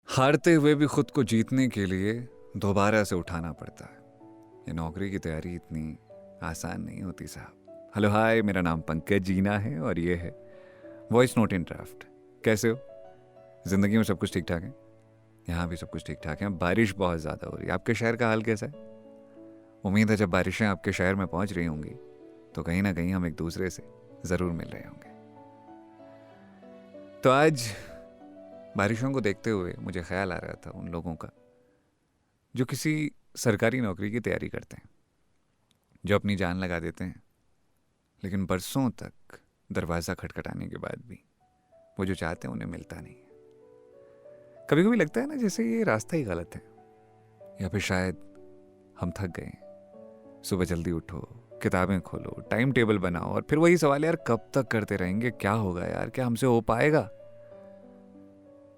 हारते हुए भी खुद को जीतने के लिए दोबारा से उठाना पड़ता है। ये नौकरी की तैयारी इतनी आसान नहीं होती साहब। हेलो हाय, मेरा नाम पंकज जीना है और ये है वॉइस नोट इन ड्राफ्ट। कैसे हो? जिंदगी में सब कुछ ठीक ठाक है? यहाँ भी सब कुछ ठीक ठाक है। बारिश बहुत ज़्यादा हो रही है। आपके शहर का हाल कैसा है? उम्मीद है जब बारिशें आपके शहर में पहुँच रही होंगी तो कहीं ना कहीं हम एक दूसरे से ज़रूर मिल रहे होंगे। तो आज बारिशों को देखते हुए मुझे ख्याल आ रहा था उन लोगों का जो किसी सरकारी नौकरी की तैयारी करते हैं, जो अपनी जान लगा देते हैं, लेकिन बरसों तक दरवाज़ा खटखटाने के बाद भी वो जो चाहते हैं उन्हें मिलता नहीं है। कभी कभी लगता है ना जैसे ये रास्ता ही गलत है, या फिर शायद हम थक गए हैं। सुबह जल्दी उठो, किताबें खोलो, टाइम टेबल बनाओ और फिर वही सवाल, यार कब तक करते रहेंगे? क्या होगा यार? क्या हमसे हो पाएगा?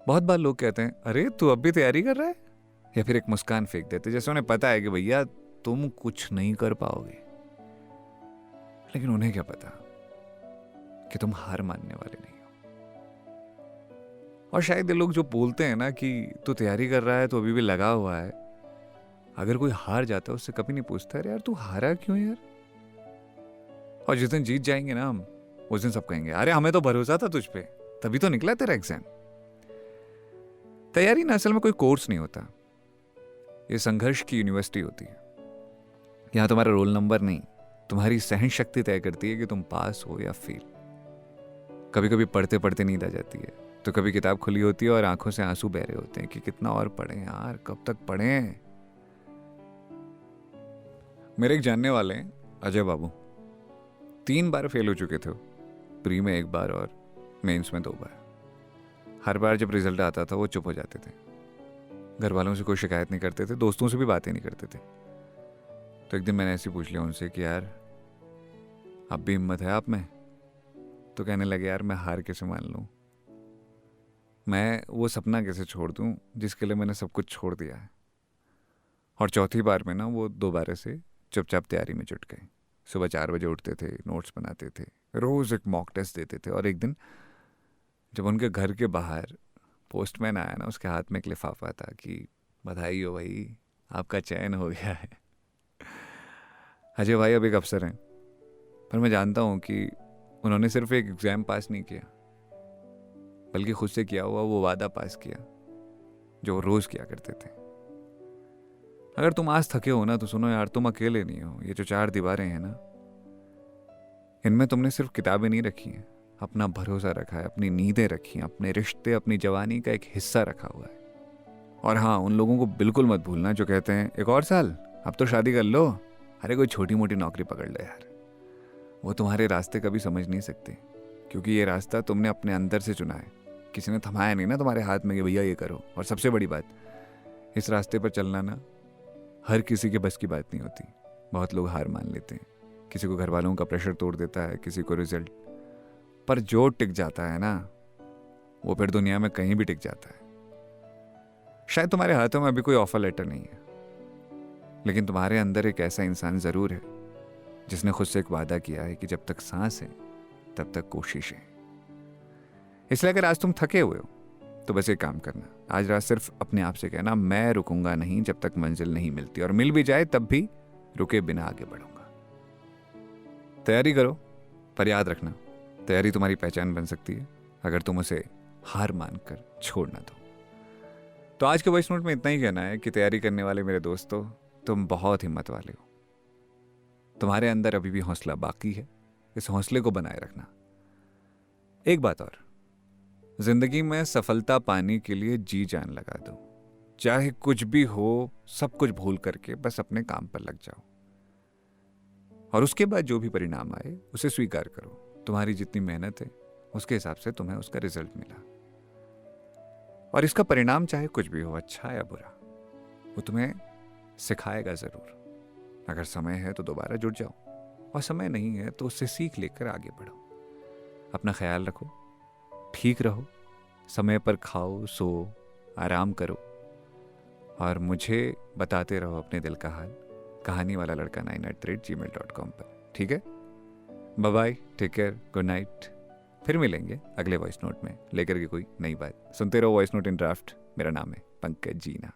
बहुत बार लोग कहते हैं, अरे तू अब भी तैयारी कर रहा है, या फिर एक मुस्कान फेंक देते जैसे उन्हें पता है कि भैया तुम कुछ नहीं कर पाओगे। लेकिन उन्हें क्या पता कि तुम हार मानने वाले नहीं हो। और शायद ये लोग जो बोलते हैं ना कि तू तैयारी कर रहा है तो अभी भी लगा हुआ है, अगर कोई हार जाता है उससे कभी नहीं पूछता यार तू हारा क्यों यार। और जिस दिन जीत जाएंगे ना हम, उस दिन सब कहेंगे अरे हमें तो भरोसा था तुझ पे, तभी तो निकला तेरा एग्जाम। तैयारी ना असल में कोई कोर्स नहीं होता, ये संघर्ष की यूनिवर्सिटी होती है। यहाँ तुम्हारा रोल नंबर नहीं, तुम्हारी सहन शक्ति तय करती है कि तुम पास हो या फेल। कभी कभी पढ़ते पढ़ते नींद आ जाती है, तो कभी किताब खुली होती है और आंखों से आंसू बह रहे होते हैं कि कितना और पढ़ें यार, कब तक पढ़ें। मेरे एक जानने वाले हैं, अजय बाबू, 3 बार फेल हो चुके थे। प्री में 1 बार और मेंस में 2 बार। हर बार जब रिजल्ट आता था वो चुप हो जाते थे, घर वालों से कोई शिकायत नहीं करते थे, दोस्तों से भी बातें नहीं करते थे। तो एक दिन मैंने ऐसे पूछ लिया उनसे कि यार अब भी हिम्मत है आप में? तो कहने लगे यार मैं हार कैसे मान लूँ, मैं वो सपना कैसे छोड़ दूँ जिसके लिए मैंने सब कुछ छोड़ दिया है। और चौथी बार में ना वो दोबारा से चुपचाप तैयारी में जुट गए। सुबह 4 बजे उठते थे, नोट्स बनाते थे, रोज़ एक मॉक टेस्ट देते थे। और एक दिन जब उनके घर के बाहर पोस्टमैन आया ना, उसके हाथ में एक लिफाफा था कि बधाई हो भाई, आपका चयन हो गया है। अजय भाई अब एक अफसर हैं, पर मैं जानता हूँ कि उन्होंने सिर्फ एक एग्ज़ाम पास नहीं किया, बल्कि खुद से किया हुआ वो वादा पास किया जो वो रोज़ किया करते थे। अगर तुम आज थके हो ना तो सुनो यार, तुम अकेले नहीं हो। ये जो 4 दीवारें हैं ना, इनमें तुमने सिर्फ किताबें नहीं रखी हैं, अपना भरोसा रखा है, अपनी नींदें रखी हैं, अपने रिश्ते, अपनी जवानी का एक हिस्सा रखा हुआ है। और हाँ, उन लोगों को बिल्कुल मत भूलना जो कहते हैं 1 और साल, अब तो शादी कर लो, अरे कोई छोटी मोटी नौकरी पकड़ लो यार। वो तुम्हारे रास्ते कभी समझ नहीं सकते, क्योंकि ये रास्ता तुमने अपने अंदर से चुना है। किसी ने थमाया नहीं ना तुम्हारे हाथ में कि भैया ये करो। और सबसे बड़ी बात, इस रास्ते पर चलना ना हर किसी के बस की बात नहीं होती। बहुत लोग हार मान लेते हैं, किसी को घर वालों का प्रेशर तोड़ देता है, किसी को रिजल्ट। पर जो टिक जाता है ना, वो फिर दुनिया में कहीं भी टिक जाता है। शायद तुम्हारे हाथों में अभी कोई ऑफर लेटर नहीं है, लेकिन तुम्हारे अंदर एक ऐसा इंसान जरूर है जिसने खुद से एक वादा किया है कि जब तक सांस है तब तक कोशिश है। इसलिए अगर आज तुम थके हुए हो तो बस एक काम करना, आज रात सिर्फ अपने आप से कहना, मैं रुकूंगा नहीं जब तक मंजिल नहीं मिलती, और मिल भी जाए तब भी रुके बिना आगे बढ़ूंगा। तैयारी करो, पर याद रखना, तैयारी तुम्हारी पहचान बन सकती है अगर तुम उसे हार मानकर छोड़ ना दो। तो आज के वॉइस नोट में इतना ही कहना है कि तैयारी करने वाले मेरे दोस्तों, तुम बहुत हिम्मत वाले हो। तुम्हारे अंदर अभी भी हौसला बाकी है, इस हौसले को बनाए रखना। एक बात और, जिंदगी में सफलता पाने के लिए जी जान लगा दो। चाहे कुछ भी हो, सब कुछ भूल करके बस अपने काम पर लग जाओ, और उसके बाद जो भी परिणाम आए उसे स्वीकार करो। तुम्हारी जितनी मेहनत है उसके हिसाब से तुम्हें उसका रिजल्ट मिला, और इसका परिणाम चाहे कुछ भी हो, अच्छा या बुरा, वो तुम्हें सिखाएगा जरूर। अगर समय है तो दोबारा जुट जाओ, और समय नहीं है तो उससे सीख लेकर आगे बढ़ो। अपना ख्याल रखो, ठीक रहो, समय पर खाओ, सो, आराम करो, और मुझे बताते रहो अपने दिल का हाल, कहानी वाला लड़का 9@gmail.com पर। ठीक है? Bye bye, take care, good night, फिर मिलेंगे अगले वॉइस नोट में लेकर के कोई नई बात। सुनते रहो वॉइस नोट इन ड्राफ्ट। मेरा नाम है पंकज जीना।